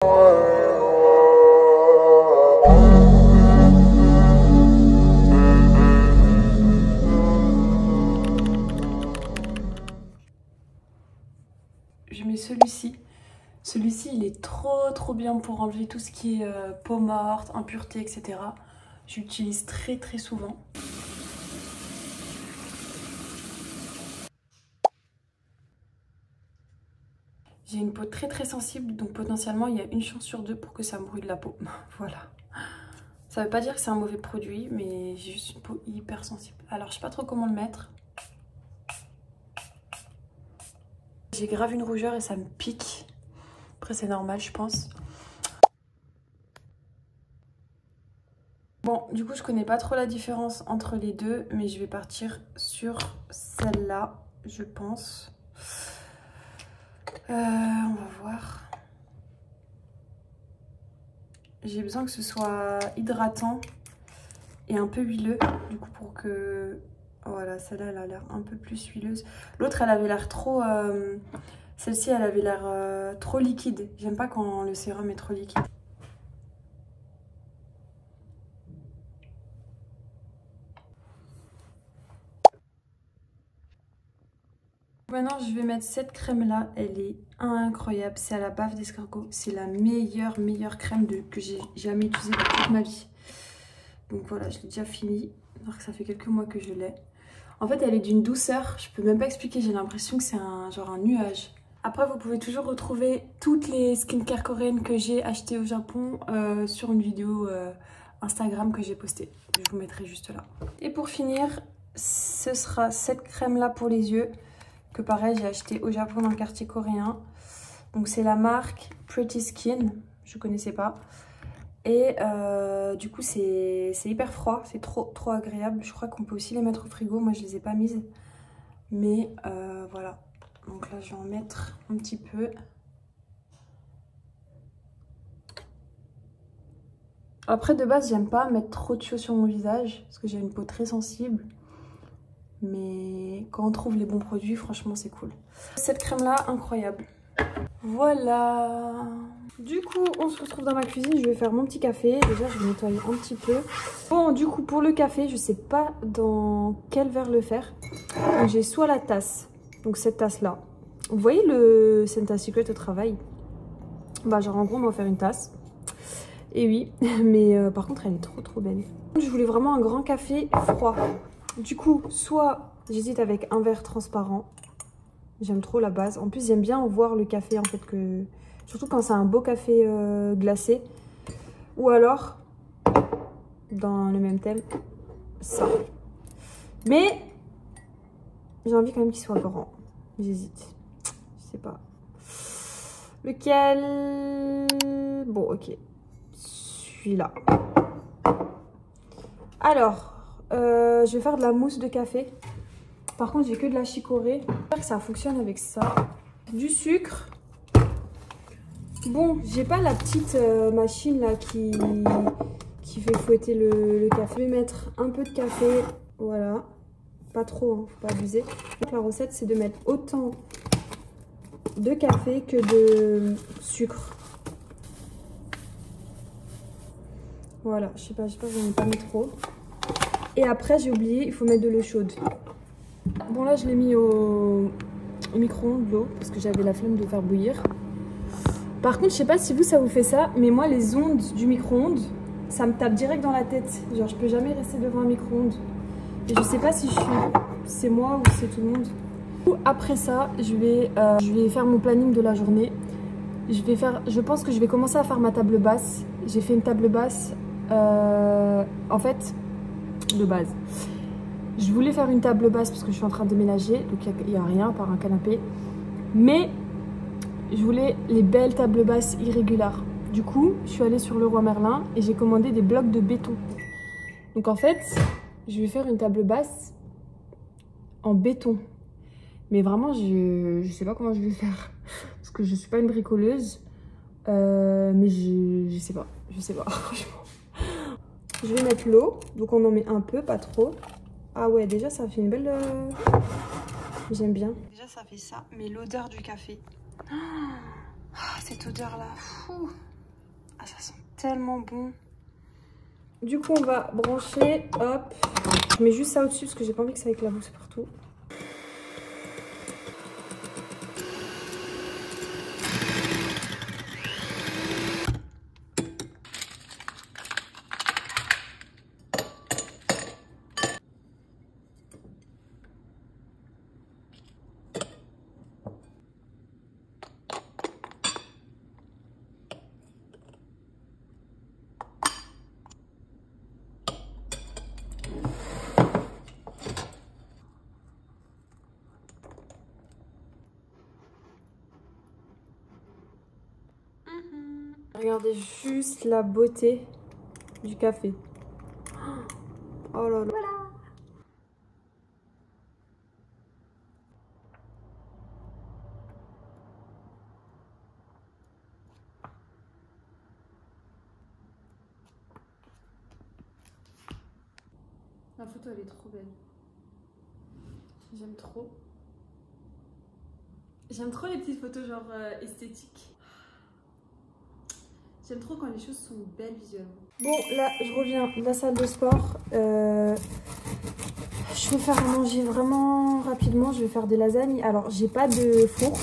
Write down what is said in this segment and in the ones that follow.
Je mets celui-ci. Celui-ci, il est trop bien pour enlever tout ce qui est peau morte, impureté, etc. J'utilise très souvent. J'ai une peau très sensible, donc potentiellement il y a une chance sur deux pour que ça me brûle la peau. Voilà. Ça veut pas dire que c'est un mauvais produit, mais j'ai juste une peau hyper sensible. Alors je sais pas trop comment le mettre. J'ai grave une rougeur et ça me pique. Après c'est normal je pense. Bon, du coup je connais pas trop la différence entre les deux, mais je vais partir sur celle-là, je pense. On va voir. J'ai besoin que ce soit hydratant et un peu huileux, du coup pour que... Voilà, celle-là elle a l'air un peu plus huileuse. L'autre elle avait l'air trop... Celle-ci elle avait l'air trop liquide. J'aime pas quand le sérum est trop liquide. Maintenant je vais mettre cette crème là, elle est incroyable, c'est à la bave d'escargot, c'est la meilleure crème que j'ai jamais utilisée dans toute ma vie. Donc voilà, je l'ai déjà fini, alors que ça fait quelques mois que je l'ai. En fait elle est d'une douceur, je peux même pas expliquer, j'ai l'impression que c'est genre un nuage. Après vous pouvez toujours retrouver toutes les skincare coréennes que j'ai achetées au Japon sur une vidéo Instagram que j'ai postée. Je vous mettrai juste là. Et pour finir, ce sera cette crème là pour les yeux. Que pareil j'ai acheté au Japon dans le quartier coréen. Donc c'est la marque Pretty Skin, je connaissais pas. Et du coup c'est hyper froid, c'est trop agréable. Je crois qu'on peut aussi les mettre au frigo, moi je les ai pas mises. Mais voilà, donc là je vais en mettre un petit peu. Après de base j'aime pas mettre trop de choses sur mon visage parce que j'ai une peau très sensible. Mais quand on trouve les bons produits, franchement, c'est cool. Cette crème-là, incroyable. Voilà. Du coup, on se retrouve dans ma cuisine. Je vais faire mon petit café. Déjà, je vais nettoyer un petit peu. Bon, du coup, pour le café, je sais pas dans quel verre le faire. Donc, j'ai soit la tasse. Donc, cette tasse-là. Vous voyez le Senta Secret au travail? Bah, genre, en gros, on va faire une tasse. Et oui, mais par contre, elle est trop belle. Je voulais vraiment un grand café froid. Du coup, soit j'hésite avec un verre transparent. J'aime trop la base. En plus, j'aime bien voir le café, en fait, surtout quand c'est un beau café glacé. Ou alors, dans le même thème, ça. Mais, j'ai envie quand même qu'il soit grand. J'hésite. Je sais pas. Lequel? Bon, ok. Celui-là. Alors... je vais faire de la mousse de café. Par contre, j'ai que de la chicorée. J'espère que ça fonctionne avec ça. Du sucre. Bon, j'ai pas la petite machine là qui fait fouetter le café. Je vais mettre un peu de café. Voilà. Pas trop, hein, faut pas abuser. Donc, la recette, c'est de mettre autant de café que de sucre. Voilà, je sais pas, j'en ai pas mis trop. Et après, j'ai oublié, il faut mettre de l'eau chaude. Bon, là, je l'ai mis au micro-ondes, l'eau, parce que j'avais la flemme de faire bouillir. Par contre, je sais pas si vous, ça vous fait ça, mais moi, les ondes du micro-ondes, ça me tape direct dans la tête. Genre, je peux jamais rester devant un micro-ondes. Et je sais pas si c'est moi ou c'est tout le monde. Après ça, je vais faire mon planning de la journée. Je pense que je vais commencer à faire ma table basse. J'ai fait une table basse, en fait... de base. Je voulais faire une table basse parce que je suis en train de déménager, donc il n'y a rien à part un canapé. Mais je voulais les belles tables basses irrégulières. Du coup, je suis allée sur Leroy Merlin et j'ai commandé des blocs de béton. Donc en fait, je vais faire une table basse en béton. Mais vraiment, je sais pas comment je vais faire. Parce que je suis pas une bricoleuse. Mais je sais pas, franchement. Je vais mettre l'eau, donc on en met un peu, pas trop. Ah ouais, déjà ça fait une belle... J'aime bien. Déjà ça fait ça, mais l'odeur du café. Ah, cette odeur là, ça sent tellement bon. Du coup, on va brancher, hop. Je mets juste ça au-dessus parce que j'ai pas envie que ça éclabousse partout. Regardez juste la beauté du café. Oh là là. Voilà. La photo elle est trop belle. J'aime trop. J'aime trop les petites photos genre esthétiques. J'aime trop quand les choses sont belles visuellement. Bon, là, je reviens de la salle de sport. Je vais faire à manger vraiment rapidement. Je vais faire des lasagnes. Alors, j'ai pas de four.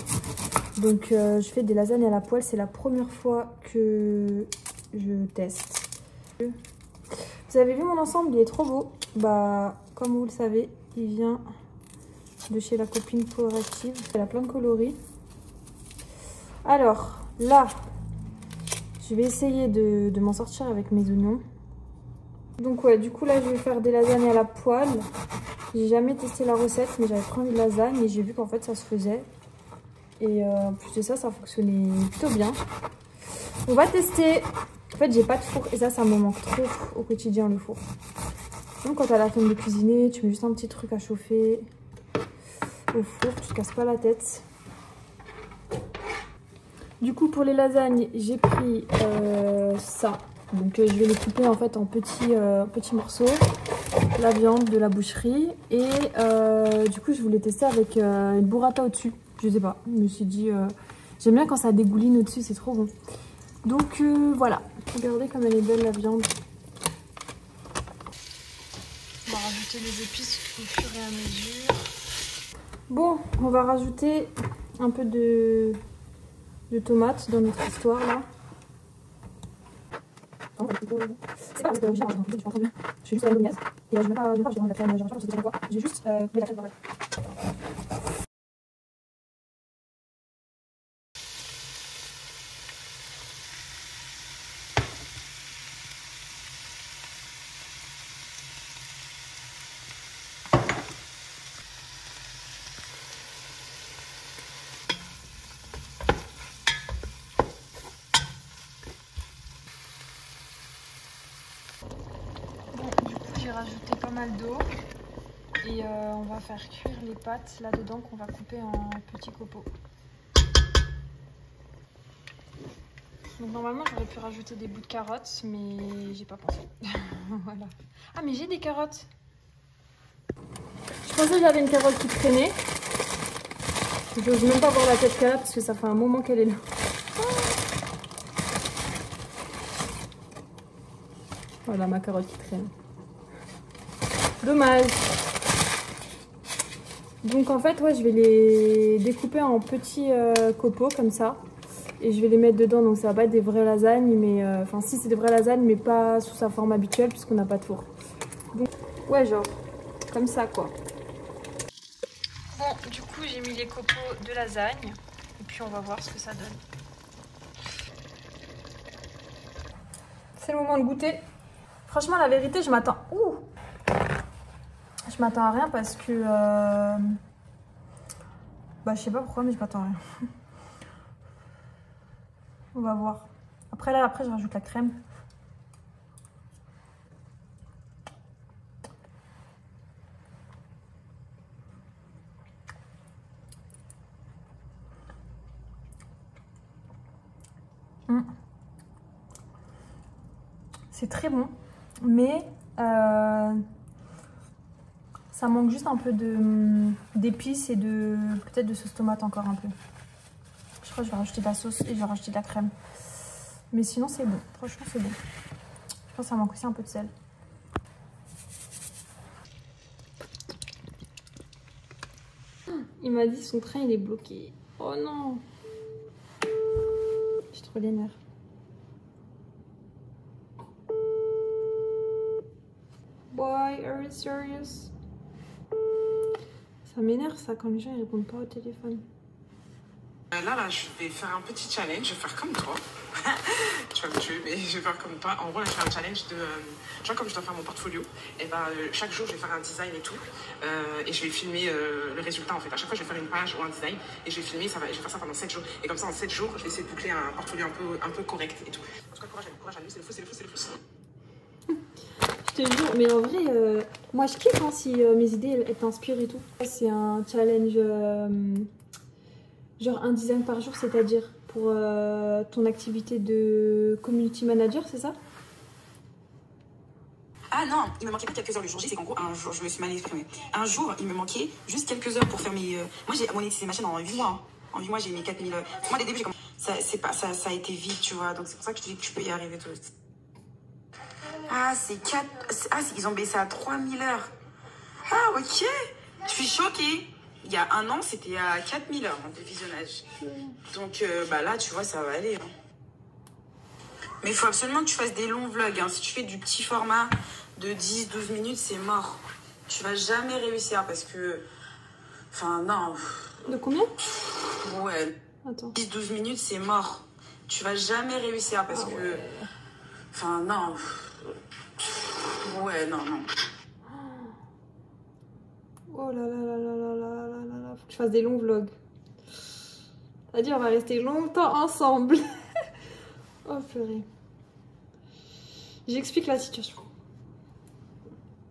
Donc, je fais des lasagnes à la poêle. C'est la première fois que je teste. Vous avez vu mon ensemble? Il est trop beau. Bah, comme vous le savez, il vient de chez la copine Power Active. Elle a plein de coloris. Alors, là... je vais essayer de m'en sortir avec mes oignons. Donc ouais, du coup là je vais faire des lasagnes à la poêle. J'ai jamais testé la recette mais j'avais pris une lasagne et j'ai vu qu'en fait ça se faisait. Et en plus de ça, ça fonctionnait plutôt bien. On va tester. En fait j'ai pas de four et ça me manque trop au quotidien le four. Donc quand t'as la flemme de cuisiner, tu mets juste un petit truc à chauffer au four, tu te casses pas la tête. Du coup pour les lasagnes j'ai pris ça, donc je vais les couper en fait en petits morceaux, la viande de la boucherie et du coup je voulais tester avec une burrata au dessus, je sais pas, je me suis dit j'aime bien quand ça dégouline au dessus, c'est trop bon. Donc voilà, regardez comme elle est belle la viande. On va rajouter les épices au fur et à mesure. Bon, on va rajouter un peu de tomates dans notre histoire là. C'est pas parce que je fais juste la bolognaise et je mets pas la crème, j'ai juste mis la crème dans la... J'ai rajouté pas mal d'eau et on va faire cuire les pâtes là-dedans qu'on va couper en petits copeaux. Donc normalement j'aurais pu rajouter des bouts de carottes mais j'ai pas pensé. Voilà. Ah mais j'ai des carottes. Je pensais que j'avais une carotte qui traînait. Je n'ose même pas voir la tête qu'elle a parce que ça fait un moment qu'elle est là. Voilà ma carotte qui traîne. Dommage. Donc en fait, ouais, je vais les découper en petits copeaux comme ça. Et je vais les mettre dedans. Donc ça va pas être des vraies lasagnes. Mais enfin si c'est des vraies lasagnes, mais pas sous sa forme habituelle puisqu'on n'a pas de four. Donc ouais, genre comme ça quoi. Bon, du coup j'ai mis les copeaux de lasagne. Et puis on va voir ce que ça donne. C'est le moment de goûter. Franchement la vérité, je m'attends... Je m'attends à rien parce que... bah je sais pas pourquoi mais je m'attends à rien. On va voir. Après je rajoute la crème. C'est très bon. Mais... ça manque juste un peu d'épices et peut-être de sauce tomate encore un peu. Je crois que je vais rajouter de la sauce et je vais rajouter de la crème. Mais sinon, c'est bon. Franchement, c'est bon. Je pense que ça manque aussi un peu de sel. Il m'a dit son train il est bloqué. Oh non. J'ai trop les nerfs. Boy, are you serious? Ça m'énerve ça quand les gens ils répondent pas au téléphone. Là, je vais faire un petit challenge, je vais faire comme toi. Tu vas me tuer, mais je vais faire comme toi. En gros, là, je fais un challenge de... genre, comme je dois faire mon portfolio, et ben, chaque jour, je vais faire un design et tout. Et je vais filmer le résultat, en fait. À chaque fois, je vais faire une page ou un design, et je vais filmer, je vais faire ça pendant 7 jours. Et comme ça, en 7 jours, je vais essayer de boucler un portfolio un peu correct et tout. En tout cas, courage à nous, c'est le fou, c'est le fou, c'est le fou. Je te jure, mais en vrai, moi, je kiffe hein, si mes idées, elles t'inspirent et tout. C'est un challenge... genre un design par jour, c'est-à-dire pour ton activité de community manager, c'est ça? Ah non, il me manquait pas quelques heures le jour J, c'est qu'en gros, un jour, je me suis mal exprimée. Un jour, il me manquait juste quelques heures pour faire mes... Moi, j'ai monétisé ma chaîne en 8 mois. Hein. En 8 mois, j'ai mis 4000... Moi, dès le début, ça a été vite, tu vois. Donc, c'est pour ça que je te dis que tu peux y arriver, toi aussi. Ah, c'est 4... Ah, ils ont baissé à 3000 heures. Ah, ok. Je suis choquée. Il y a un an, c'était à 4000 heures de visionnage. Donc bah là, tu vois, ça va aller. Hein. Mais il faut absolument que tu fasses des longs vlogs. Hein. Si tu fais du petit format de 10-12 minutes, c'est mort. Tu vas jamais réussir parce que... Enfin, non. De combien? Ouais. Attends. 10-12 minutes, c'est mort. Tu vas jamais réussir parce que... Enfin, non. Ouais, non. Oh là là là là là là là là là. Faut que je fasse des longs vlogs. C'est-à-dire on va rester longtemps ensemble. Oh purée. J'explique la situation.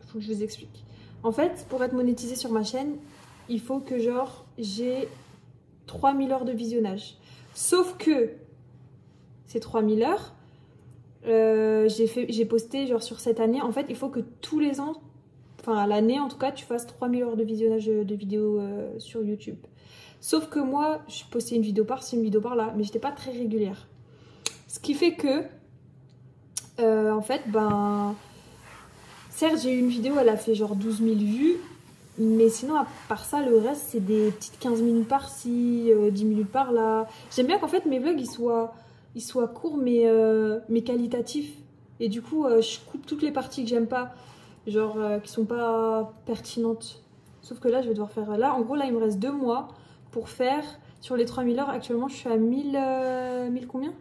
Faut que je vous explique. En fait, pour être monétisée sur ma chaîne, il faut que genre j'ai 3000 heures de visionnage. Sauf que ces 3000 heures, j'ai posté genre sur cette année. En fait, il faut que tous les ans, enfin à l'année en tout cas, tu fasses 3000 heures de visionnage de vidéos sur YouTube. Sauf que moi, je postais une vidéo par-ci, une vidéo par-là, mais j'étais pas très régulière. Ce qui fait que, en fait, ben... Certes, j'ai eu une vidéo, elle a fait genre 12 000 vues, mais sinon, à part ça, le reste, c'est des petites 15 minutes par-ci, 10 minutes par-là. J'aime bien qu'en fait, mes vlogs, ils soient courts, mais qualitatifs. Et du coup, je coupe toutes les parties que j'aime pas, genre qui sont pas pertinentes. Sauf que là, je vais devoir faire... Là, en gros, là, il me reste 2 mois pour faire... Sur les 3000 heures, actuellement, je suis à 1000 combien?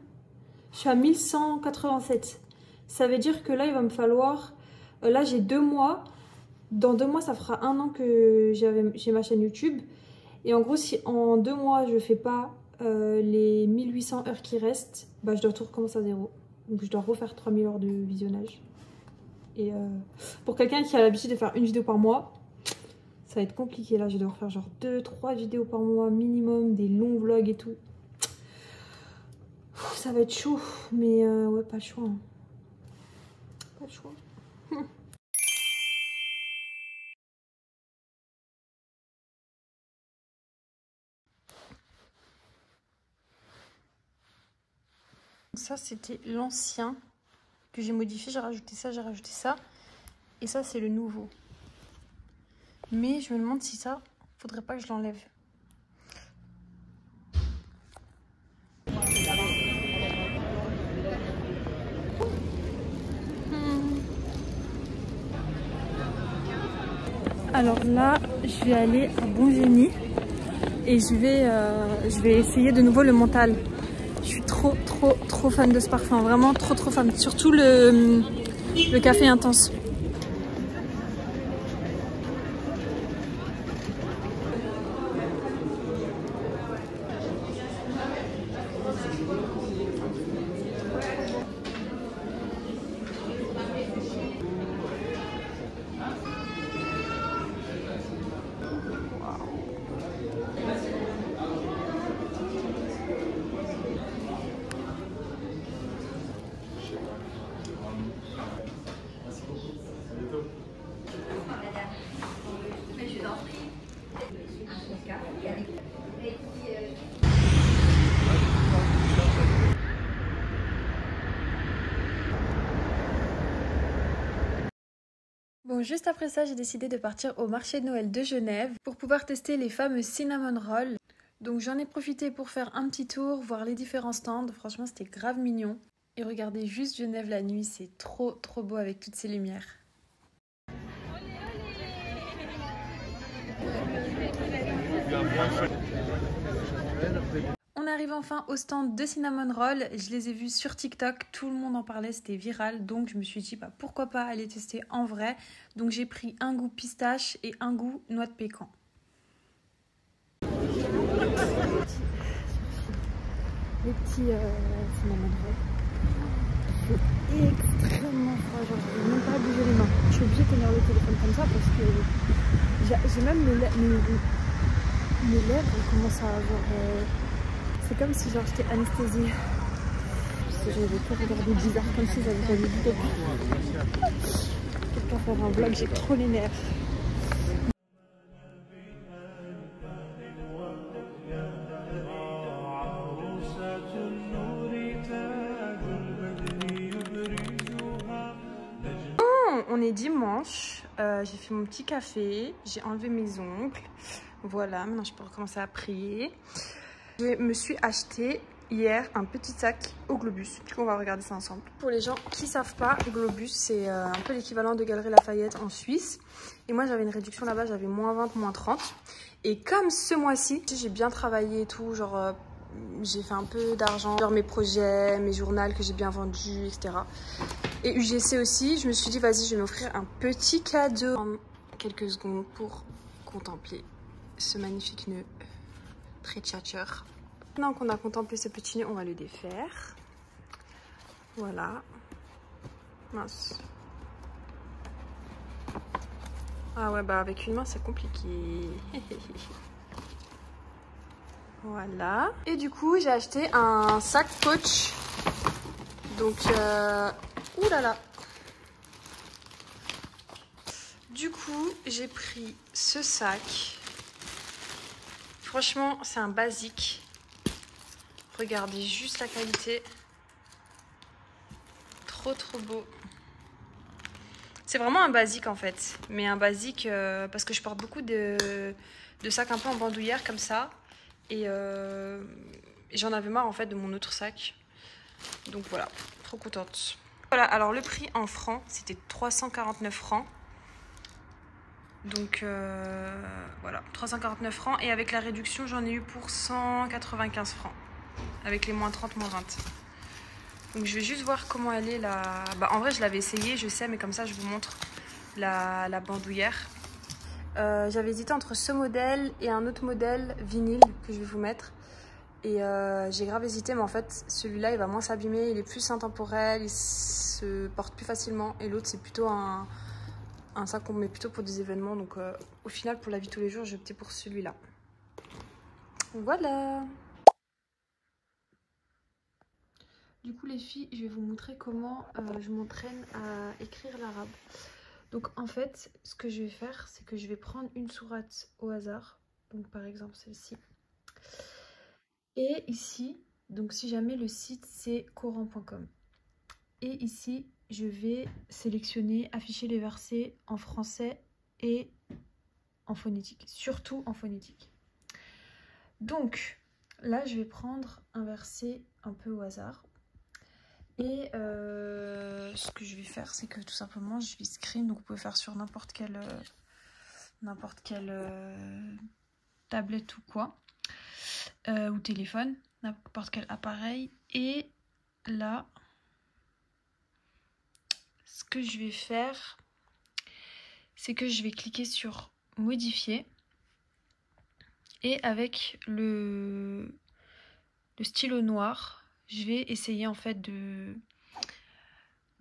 Je suis à 1187. Ça veut dire que là, il va me falloir... là, j'ai 2 mois. Dans 2 mois, ça fera 1 an que j'ai ma chaîne YouTube. Et en gros, si en 2 mois, je fais pas les 1800 heures qui restent, bah, je dois tout recommencer à zéro. Donc, je dois refaire 3000 heures de visionnage. Et pour quelqu'un qui a l'habitude de faire une vidéo par mois, ça va être compliqué. Là, je dois refaire genre 2-3 vidéos par mois minimum, des longs vlogs et tout. Ça va être chaud, mais ouais, pas le choix. Hein. Pas le choix. Ça, c'était l'ancien que j'ai modifié. J'ai rajouté ça, j'ai rajouté ça. Et ça, c'est le nouveau. Mais je me demande si ça, faudrait pas que je l'enlève. Alors là, je vais aller à Bon-Génie et je vais essayer de nouveau le mental. Je suis trop fan de ce parfum, vraiment trop fan. Surtout le café intense. juste après ça, j'ai décidé de partir au marché de Noël de Genève pour pouvoir tester les fameux cinnamon rolls. Donc j'en ai profité pour faire un petit tour, voir les différents stands. Franchement, c'était grave mignon. Et regardez juste Genève la nuit, c'est trop beau avec toutes ces lumières. On arrive enfin au stand de cinnamon roll. Je les ai vus sur TikTok, tout le monde en parlait, c'était viral. Donc je me suis dit pourquoi pas aller tester en vrai. Donc j'ai pris un goût pistache et un goût noix de pécan. Les petits cinnamon roll. C'est extrêmement froid, genre je n'ai même pas à bouger les mains. Je suis obligée de tenir le téléphone comme ça parce que j'ai même mes lèvres commencent à avoir... c'est comme si genre j'étais anesthésiée. Parce que j'avais pas regardé bizarre comme si j'avais pas vu du tout. Quelqu'un faire un vlog, j'ai trop les nerfs. On est dimanche, j'ai fait mon petit café, j'ai enlevé mes ongles, voilà, maintenant je peux recommencer à prier. Je me suis acheté hier un petit sac au Globus, du coup on va regarder ça ensemble. Pour les gens qui ne savent pas, Globus c'est un peu l'équivalent de Galeries Lafayette en Suisse. Et moi j'avais une réduction là-bas, j'avais -20, -30. Et comme ce mois-ci, j'ai bien travaillé et tout, genre... j'ai fait un peu d'argent sur mes projets, mes journaux que j'ai bien vendus, etc. Et UGC aussi, je me suis dit, vas-y, je vais m'offrir un petit cadeau en quelques secondes pour contempler ce magnifique nœud très tchatcheur. Maintenant qu'on a contemplé ce petit nœud, on va le défaire. Voilà. Mince. Ah ouais, bah avec une main, c'est compliqué. Voilà. Et du coup, j'ai acheté un sac Coach. Donc, ouh là là. Du coup, j'ai pris ce sac. Franchement, c'est un basique. Regardez juste la qualité. Trop beau. C'est vraiment un basique en fait. Mais un basique parce que je porte beaucoup de sacs un peu en bandoulière comme ça. Et j'en avais marre en fait de mon autre sac. Donc voilà, trop contente. Voilà, alors le prix en francs, c'était 349 francs. Donc voilà, 349 francs. Et avec la réduction, j'en ai eu pour 195 francs. Avec les -30, -20. Donc je vais juste voir comment elle est la... Bah, en vrai, je l'avais essayé, je sais, mais comme ça, je vous montre la bandoulière. J'avais hésité entre ce modèle et un autre modèle vinyle que je vais vous mettre. Et j'ai grave hésité, mais en fait, celui-là, il va moins s'abîmer, il est plus intemporel, il se porte plus facilement. Et l'autre, c'est plutôt un sac qu'on met plutôt pour des événements. Donc au final, pour la vie de tous les jours, j'ai opté pour celui-là. Voilà. Du coup, les filles, je vais vous montrer comment je m'entraîne à écrire l'arabe. Donc en fait, ce que je vais faire, c'est que je vais prendre une sourate au hasard. Donc par exemple celle-ci. Et ici, donc si jamais le site c'est coran.com. Et ici, je vais sélectionner, afficher les versets en français et en phonétique. Surtout en phonétique. Donc là, je vais prendre un verset un peu au hasard. Et ce que je vais faire, c'est que tout simplement, je vais screen. Donc vous pouvez faire sur n'importe quelle tablette ou quoi. Ou téléphone, n'importe quel appareil. Et là, ce que je vais faire, c'est que je vais cliquer sur modifier. Et avec le stylo noir, je vais essayer en fait de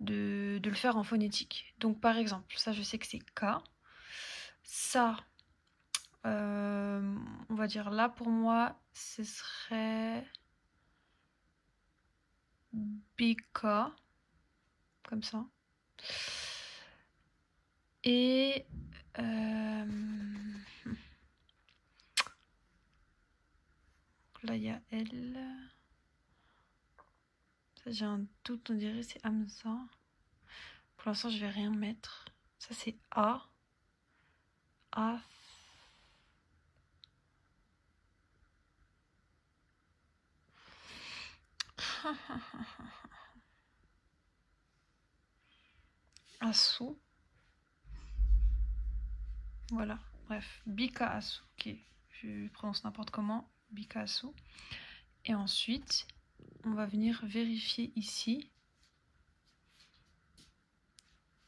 le faire en phonétique. Donc par exemple, ça je sais que c'est K. Ça, on va dire là pour moi, ce serait BK, comme ça. Et là il y a L. Ça j'ai un doute, on dirait c'est Hamza. Pour l'instant je vais rien mettre. Ça c'est A. A. Asu. Voilà, bref, Bika Asu. Ok, je prononce n'importe comment. Bika Asu. Et ensuite, on va venir vérifier ici.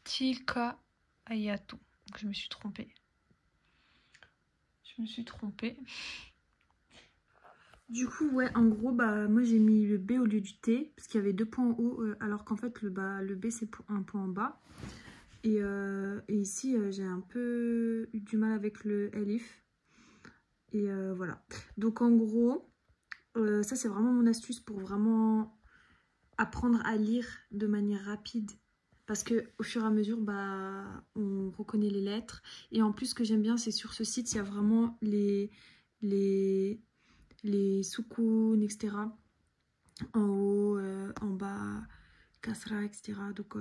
Tilka Ayatu. Donc, je me suis trompée. Du coup, ouais, en gros, bah, moi j'ai mis le B au lieu du T, parce qu'il y avait 2 points en haut, alors qu'en fait, le B c'est un point en bas. Et ici, j'ai un peu eu du mal avec le Elif. Et voilà. Donc, en gros, ça c'est vraiment mon astuce pour vraiment apprendre à lire de manière rapide. Parce qu'au fur et à mesure, bah, on reconnaît les lettres. Et en plus, ce que j'aime bien, c'est sur ce site, il y a vraiment les sukun, etc. En haut, en bas, kasra, etc. Donc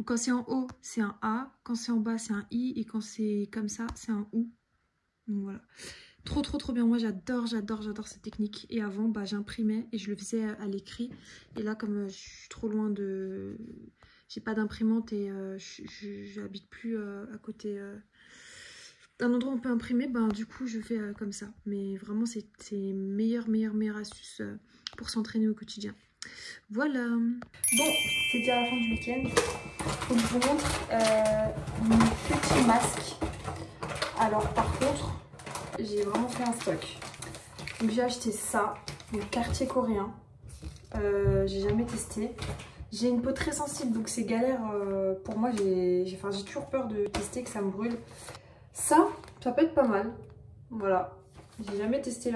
quand c'est en haut, c'est un A. Quand c'est en bas, c'est un I. Et quand c'est comme ça, c'est un OU. Donc voilà. Trop bien. Moi, j'adore cette technique. Et avant, bah, j'imprimais et je le faisais à l'écrit. Et là, comme je suis trop loin de... J'ai pas d'imprimante et j'habite plus à côté d'un endroit où on peut imprimer, ben du coup je fais comme ça. Mais vraiment c'est meilleure astuce pour s'entraîner au quotidien. Voilà. Bon, c'est déjà la fin du week-end. Faut que je vous montre mon petit masque. Alors par contre, j'ai vraiment fait un stock. Donc j'ai acheté ça, le quartier coréen. J'ai jamais testé. J'ai une peau très sensible, donc c'est galère pour moi. J'ai toujours peur de tester, que ça me brûle. Ça peut être pas mal. Voilà. J'ai jamais testé.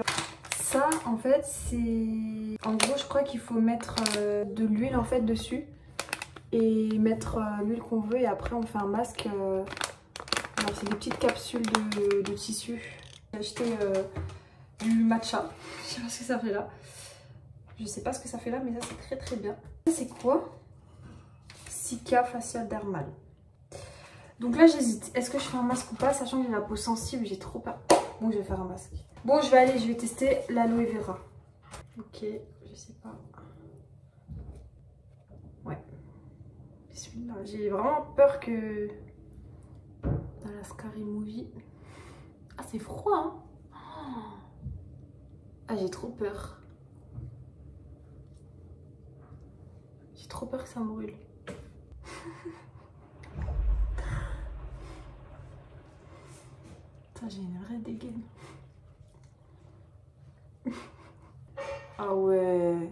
Ça, en fait, c'est... En gros, je crois qu'il faut mettre de l'huile en fait dessus. Et mettre l'huile qu'on veut. Et après, on fait un masque. Alors, c'est des petites capsules de tissu. J'ai acheté du matcha. Je sais pas ce que ça fait là. Je sais pas ce que ça fait là, mais ça c'est très bien. C'est quoi? Cica facial dermal. Donc là j'hésite. Est-ce que je fais un masque ou pas? Sachant que j'ai la peau sensible, j'ai trop peur. Bon, je vais faire un masque. Bon, je vais tester l'aloe vera. Ok, je sais pas. Ouais. Celui-là. J'ai vraiment peur que... Dans la Scary Movie. Ah, c'est froid, hein? Ah, j'ai trop peur. J'ai trop peur que ça me brûle. Putain, j'ai une vraie dégaine. Ah ouais.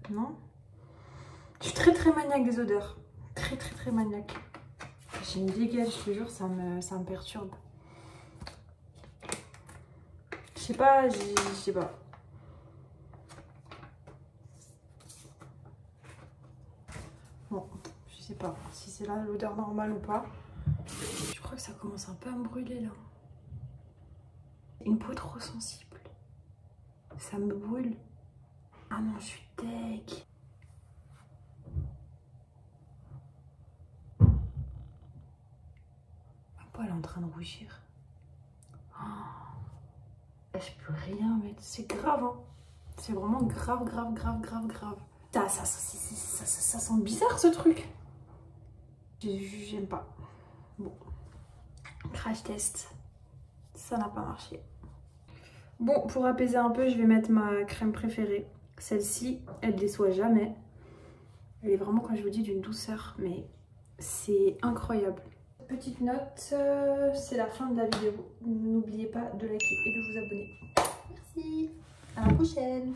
Non? Je suis très maniaque des odeurs. Très maniaque. J'ai une dégaine, je te jure, ça me perturbe. Je sais pas, Bon, je sais pas si c'est là l'odeur normale ou pas. Je crois que ça commence un peu à me brûler là. Une peau trop sensible. Ça me brûle. Ah non, je suis deg. Ma peau elle est en train de rougir. Oh, je peux rien mettre. C'est grave, hein. C'est vraiment grave. Ça sent bizarre ce truc. J'aime pas. Bon. Crash test. Ça n'a pas marché. Bon, pour apaiser un peu, je vais mettre ma crème préférée. Celle-ci, elle déçoit jamais. Elle est vraiment, quand je vous dis, d'une douceur, mais c'est incroyable. Petite note, c'est la fin de la vidéo. N'oubliez pas de liker et de vous abonner. Merci. À la prochaine.